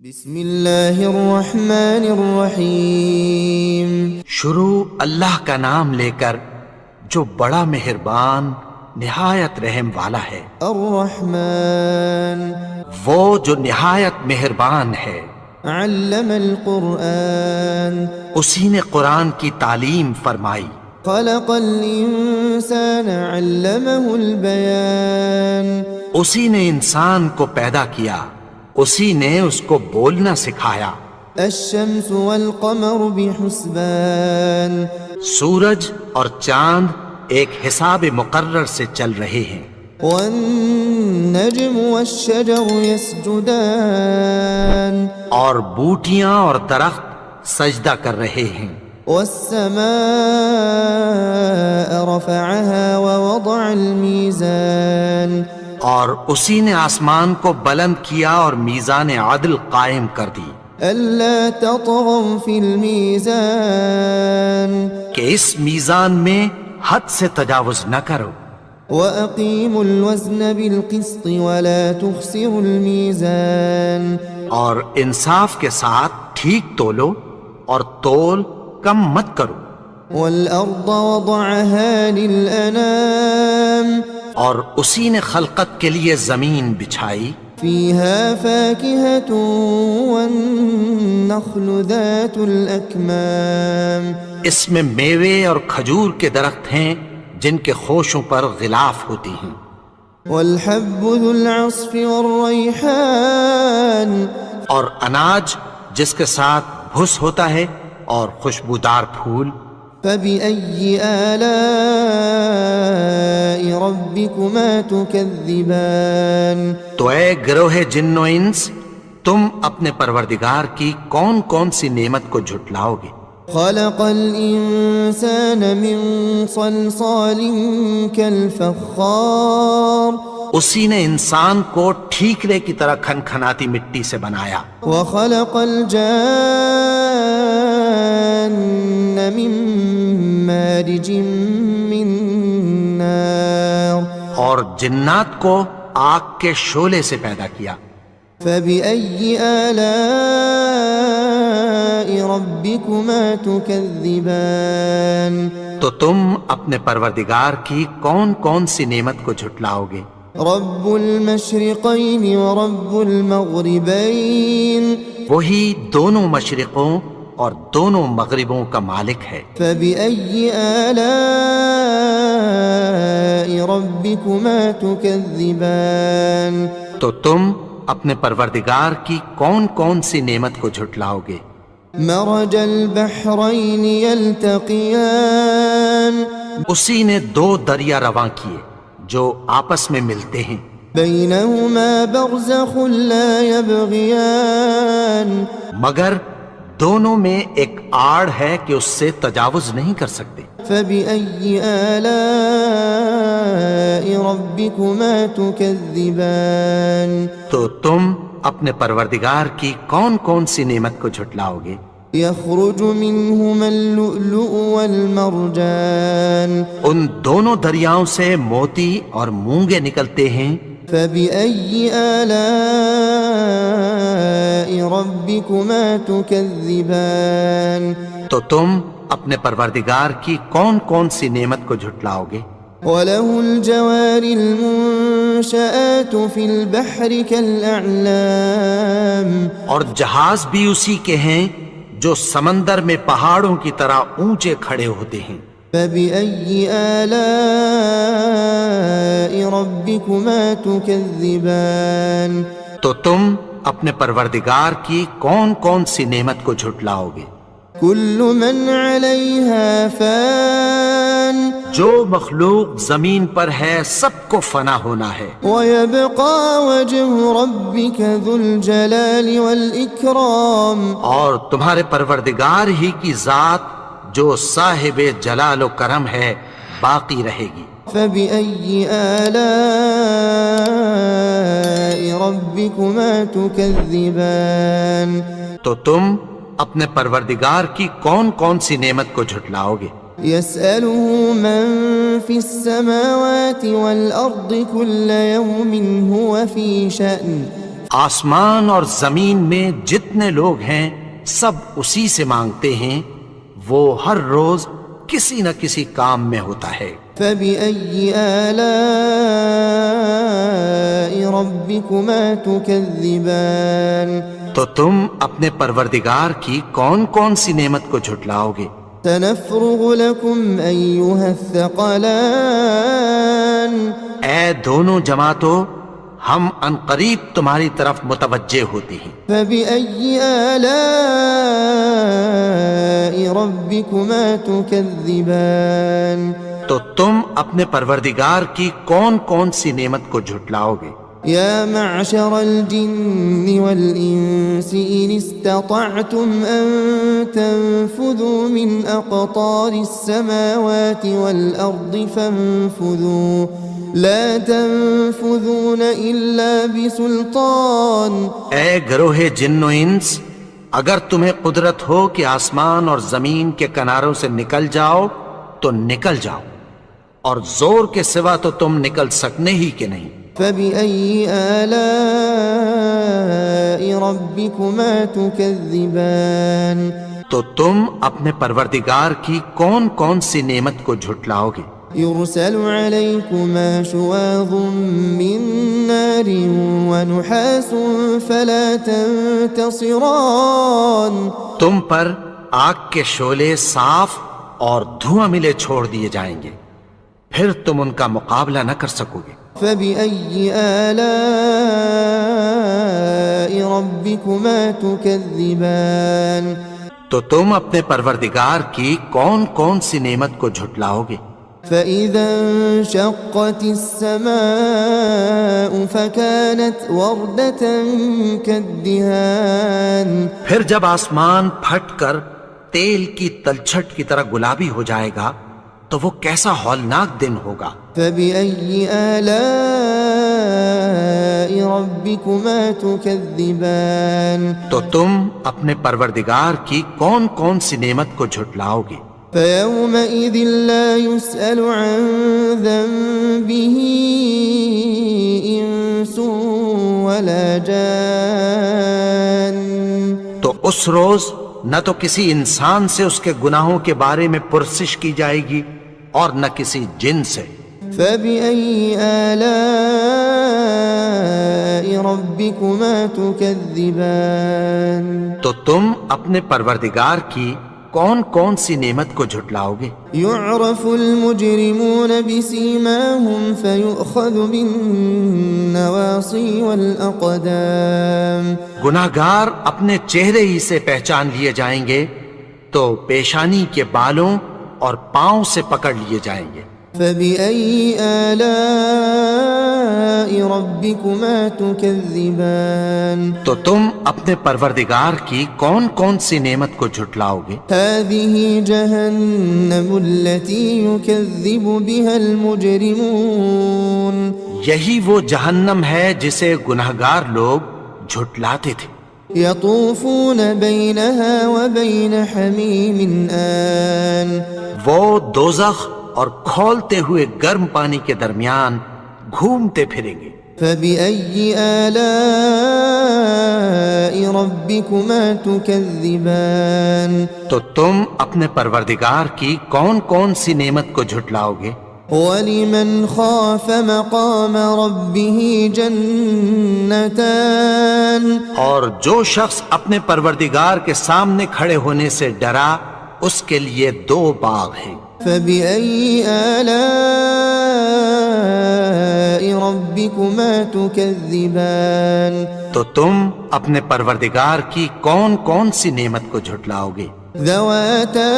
بسم اللہ الرحمن الرحیم۔ شروع اللہ کا نام لے کر جو بڑا مہربان نہایت رحم والا ہے۔ الرحمن وہ جو نہایت مہربان ہے۔ علم القرآن اسی نے قرآن کی تعلیم فرمائی۔ خلق الانسان علمہ البیان۔ اسی نے انسان کو پیدا کیا، اسی نے اس کو بولنا سکھایا۔ الشمس والقمر بحسبان۔ سورج اور چاند ایک حساب مقرر سے چل رہے ہیں۔ والنجم والشجر يسجدان۔ اور بوٹیاں اور درخت سجدہ کر رہے ہیں۔ والسماء رفعها ووضع الميزان۔ اور اسی نے آسمان کو بلند کیا اور میزان عدل قائم کر دی ألا تطغوا في الميزان کہ اس میزان میں حد سے تجاوز نہ کرو۔ وأقيموا الوزن بالقسط ولا تخسروا الميزان۔ اور انصاف کے ساتھ ٹھیک تولو اور تول کم مت کرو۔ والأرض وضعها للأنام۔ اور اسی نے خلقت کے لیے زمین بچھائی۔ فيها فاكهة والنخل ذات الأكمام۔ اس میں میوے اور کھجور کے درخت ہیں جن کے خوشوں پر غلاف ہوتی ہیں۔ والحب ذو العصف والريحان۔ اور اناج جس کے ساتھ بھس ہوتا ہے اور خوشبودار پھول۔ فبأي آلاء ربكما تكذبان۔ تو اے گروہ جن و انس، تم اپنے پروردگار کی کون کون سی نعمت کو جھٹلاؤ گے؟ خلق الإنسان من صلصال كالفخار۔ اسی نے انسان کو ٹھیکرے کی طرح کھنکھناتی مٹی سے بنایا۔ وخلق الجان من مارج من نار۔ اور جنات کو آگ کے شعلے سے پیدا کیا۔ فبأي آلاء ربكما تكذبان۔ تو تم اپنے پروردگار کی کون کون سی نعمت کو جھٹلاؤ گے؟ رب المشرقين ورب المغربين۔ وہی دونوں مشرقوں اور دونوں مغربوں کا مالک ہے۔ فبأي آلاء ربكما تكذبان۔ تو تم اپنے پروردگار کی کون کون سی نعمت کو جھٹلاؤ گے؟ مرج البحرين يلتقيان۔ اسی نے دو دریا رواں کیے جو آپس میں ملتے ہیں۔ بينهما برزخ لا يبغيان۔ مگر دونوں میں ایک آڑ ہے کہ اس سے تجاوز نہیں کر سکتے۔ فبأي آلاء ربكما تكذبان۔ تو تم اپنے پروردگار کی کون کون سی نعمت کو جھٹلاؤ گے؟ يخرج منهما اللؤلؤ والمرجان۔ ان دونوں دریاؤں سے موتی اور مونگے نکلتے ہیں۔ فبأي آلاء ربكما تكذبان۔ تو تم اپنے پروردگار کی کون کون سی نعمت کو جھٹلاؤ گے؟ وله الجوار المنشآت في البحر كالأعلام۔ اور جہاز بھی اسی کے ہیں جو سمندر میں پہاڑوں کی طرح اونچے کھڑے ہوتے ہیں۔ فبأي آلاء ربكما تكذبان۔ تو تم اپنے پروردگار کی کون کون سی نعمت کو جھٹلاؤ گے؟ كل من عليها فان۔ جو مخلوق زمین پر ہے سب کو فنا ہونا ہے۔ ويبقى وجه ربك ذو الجلال والإكرام۔ اور تمہارے پروردگار ہی کی ذات جو صاحب جلال و کرم ہے باقی رہے گی۔ فبأي آلاء ربكما تكذبان۔ تو تم اپنے پروردگار کی کون کون سی نعمت کو جھٹلاؤ گے؟ يسأله من في السماوات والأرض كل يوم هو في شأن۔ آسمان اور زمین میں جتنے لوگ ہیں سب اسی سے مانگتے ہیں، وہ ہر روز کسی نہ کسی کام میں ہوتا ہے۔ فبأي آلاء ربكما تكذبان تو تم اپنے پروردگار کی کون کون سی نعمت کو جھٹلاؤ گے؟ سنفرغ لكم أيها الثقلان اے دونوں جماعتوں، ہم عنقریب تمہاری طرف متوجہ ہوتے ہیں۔ فبأي آلاء ربكما تكذبان تو تم اپنے پروردگار کی کون کون سی نعمت کو جھٹلاؤ گے؟ يا معشر الجن والإنس إن استطعتم أن تنفذوا من أقطار السماوات والأرض فانفذوا لا تنفذون إلا بسلطان۔ اے گروہ جن و انس، اگر تمہیں قدرت ہو کہ آسمان اور زمین کے کناروں سے نکل جاؤ تو نکل جاؤ، اور زور کے سوا تو تم نکل سکنے ہی کہ نہیں۔ فبأي آلاء ربكما تكذبان۔ تو تم اپنے پروردگار کی کون کون سی نعمت کو جھٹلاؤ گے؟ يرسل عليكما شواظ من نار ونحاس فلا تنتصران۔ تم پر آگ کے شعلے صاف اور دھواں ملے چھوڑ دیے جائیں گے، پھر تم ان کا مقابلہ نہ کر سکو گے۔ فبأي آلاء ربكما تكذبان۔ تو تم اپنے پروردگار کی کون کون سی نعمت کو جھٹلاؤ گے؟ فإذا انشقت السماء فكانت وردة كالدهان۔ پھر جب آسمان پھٹ کر تیل کی تلچھٹ کی طرح گلابی ہو جائے گا تو وہ کیسا ہولناک دن ہوگا۔ فبأي آلاء ربكما تكذبان۔ تو تم اپنے پروردگار کی کون کون سی نعمت کو جھٹلاؤ گے؟ فيومئذ لا يسأل عن ذنبه إنس ولا جان۔ تو اس روز نہ تو کسی انسان سے اس کے گناہوں کے بارے میں پرسش کی جائے گی اور نہ کسی جن سے۔ فبأي آلاء ربكما تكذبان۔ تو تم اپنے پروردگار کی کون کون سی نعمت کو جھٹلاؤ گے؟ يعرف المجرمون بسيماهم فيؤخذ بالنواصي والأقدام۔ گناہگار اپنے چہرے ہی سے پہچان لیے جائیں گے تو پیشانی کے بالوں اور پاؤں سے پکڑ لیے جائیں گے۔ فبأي آلاء ربكما تكذبان۔ تو تم اپنے پروردگار کی کون کون سی نعمت کو جھٹلاؤ گے؟ هذه جهنم التي يكذب بها المجرمون۔ یہی وہ جہنم ہے جسے گناہگار لوگ جھٹلاتے تھے۔ يطوفون بينها وبين حميم آن۔ وہ دوزخ اور کھولتے ہوئے گرم پانی کے درمیان گھومتے پھریں گے۔ فبأي آلاء ربكما تكذبان۔ تو تم اپنے پروردگار کی کون کون سی نعمت کو جھٹلاؤ گے؟ ولمن خاف مقام ربه جنتان۔ اور جو شخص اپنے پروردگار کے سامنے کھڑے ہونے سے ڈرا اس کے لیے دو باغ ہیں۔ فبأي آلاء ربكما تكذبان۔ تو تم اپنے پروردگار کی کون کون سی نعمت کو جھٹلاؤ گے؟ ذواتا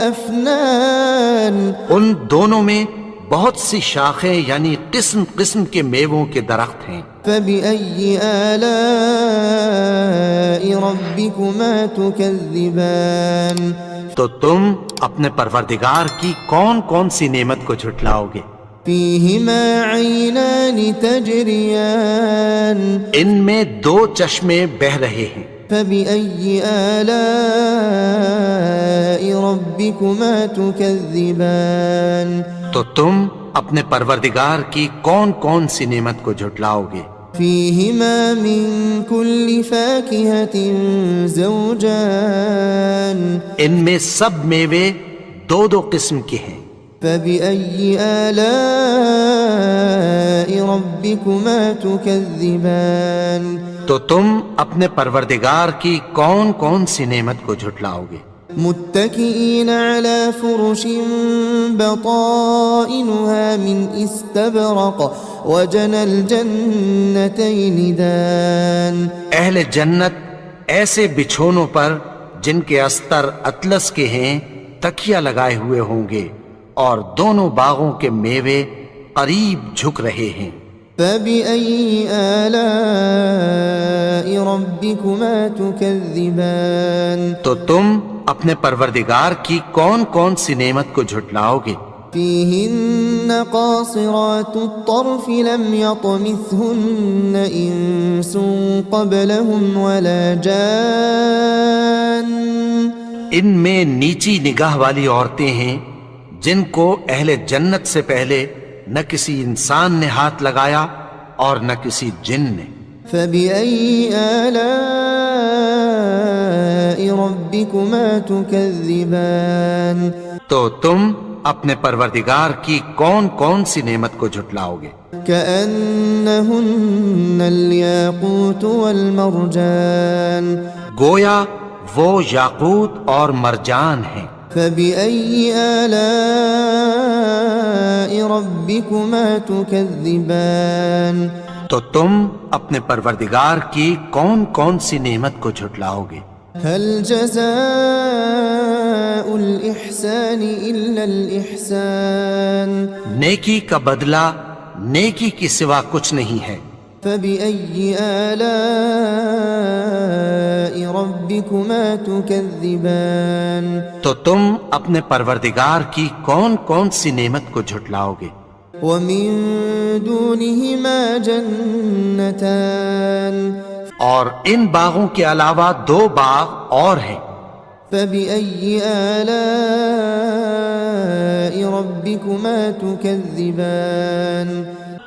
افنان۔ ان دونوں میں بہت سی شاخیں یعنی قسم قسم کے میووں کے درخت ہیں۔ فبأي آلاء ربكما تكذبان۔ تو تم اپنے پروردگار کی کون کون سی نعمت کو جھٹلاؤ گے؟ فيهما عينان تجريان۔ ان میں دو چشمے بہہ رہے ہیں۔ فبأي آلاء ربكما تكذبان۔ تو تم اپنے پروردگار کی کون کون سی نعمت کو جھٹلاؤ گے؟ فيهما من كل فاكهة زوجان ان میں سب میوے دو دو قسم کے ہیں. فبأي آلاء ربكما تكذبان تو تم اپنے پروردگار کی کون کون سی نعمت کو جھٹلاؤ گے؟ متكئين على فرش بطائنها من استبرق وجنى الجنتين دان. اہل جنت ایسے بچھونوں پر جن کے استر اطلس کے ہیں تکیہ لگائے ہوئے ہوں گے اور دونوں باغوں کے میوے قریب جھک رہے ہیں. فبأي آلاء ربكما تكذبان تو تم اپنے پروردگار کی کون کون سی نعمت کو جھٹلاؤ گے؟ فيهن قاصرات الطرف لم يطمثهن إنس قبلهم ولا جان. ان میں نیچی نگاہ والی عورتیں ہیں جن کو اہل جنت سے پہلے نہ کسی انسان نے ہاتھ لگایا اور نہ کسی جن نے. فبأي آلاء ربكما تكذبان. تو تم اپنے پروردگار کی کون کون سی نعمت کو جھٹلاؤ گے؟ كأنهن الياقوت والمرجان. گویا وہ یاقوت اور مرجان ہیں. فبأي آلاء ربكما تكذبان. تو تم اپنے پروردگار کی کون کون سی نعمت کو جھٹلاؤ گے؟ هل جزاء الإحسان إلا الإحسان. نیکی کا بدلہ نیکی کی سوا کچھ نہیں ہے. فبأي آلاء ربكما تكذبان. تو تم اپنے پروردگار کی کون کون سی نعمت کو جھٹلاؤ گے؟ ومن دونهما جنتان. اور ان باغوں کے علاوہ دو باغ اور ہیں. فبأي آلاء ربكما تكذبان.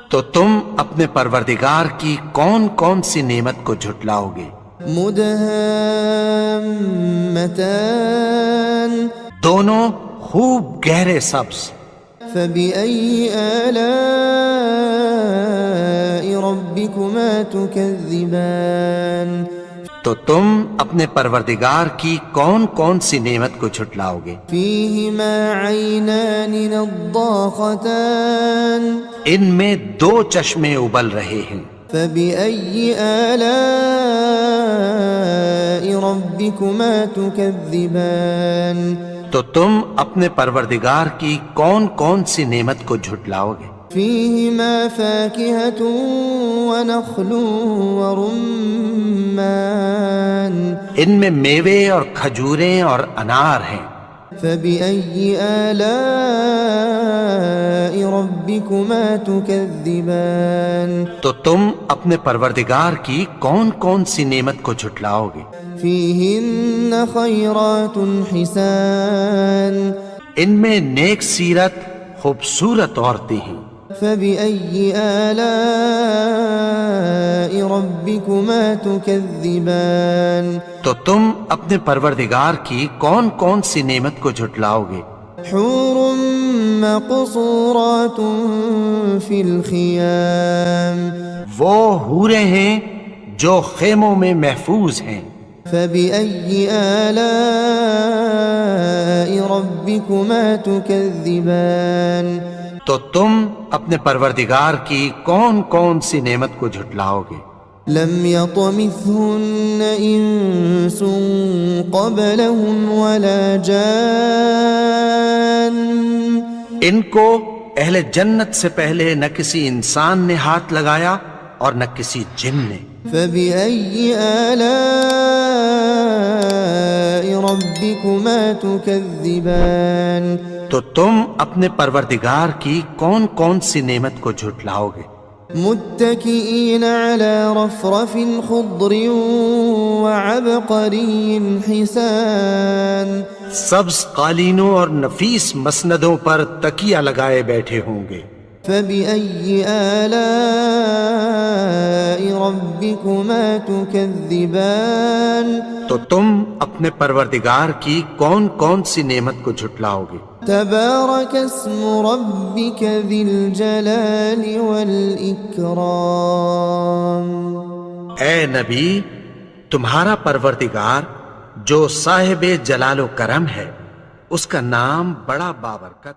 تو تم اپنے پروردگار کی کون کون سی نعمت کو جھٹلاؤ گے؟ مدهامتان. دونوں خوب گہرے سبز. فبأي آلاء ربكما تكذبان. تو تم اپنے پروردگار کی کون کون سی نعمت کو جھٹلاؤ گے؟ فيهما عينان نضاختان. ان میں دو چشمے ابل رہے ہیں. فبأي آلاء ربكما تكذبان. تو تم اپنے پروردگار کی کون کون سی نعمت کو جھٹلاؤ گے؟ فيهما فاكهة ونخل ورمان. ان میں میوے اور کھجوریں اور انار ہیں. فبأي آلاء ربكما تكذبان. تو تم اپنے پروردگار کی کون کون سی نعمت کو جھٹلاؤ گے؟ فيهن خيرات حسان. ان میں نیک سیرت خوبصورت عورتیں ہیں. فبأي آلاء ربكما تكذبان. تو تم اپنے پروردگار کی کون کون سی نعمت کو جھٹلاؤ گے؟ حور مقصورات في الخيام. وہ حوریں ہیں جو خیموں میں محفوظ ہیں. فبأي آلاء ربكما تكذبان. تو تم اپنے پروردگار کی کون کون سی نعمت کو جھٹلاؤ گے؟ لم يطمثهن إنس قبلهم ولا جان. ان کو اہل جنت سے پہلے نہ کسی انسان نے ہاتھ لگایا اور نہ کسی جن نے. فبأي آلاء ربكما تكذبان. تو تم اپنے پروردگار کی کون کون سی نعمت کو جھٹلاؤ گے؟ متكئين على رفرف خضر وعبقري حسان. سبز قالینوں اور نفیس مسندوں پر تکیہ لگائے بیٹھے ہوں گے. فبأي آلاء ربكما تكذبان تو تم اپنے پروردگار کی کون کون سی نعمت کو جھٹلاؤ گے؟ تبارك اسم ربك ذي الجلال والإكرام. اے نبی، تمہارا پروردگار جو صاحب جلال و کرم ہے، اس کا نام بڑا بابرکت ہے.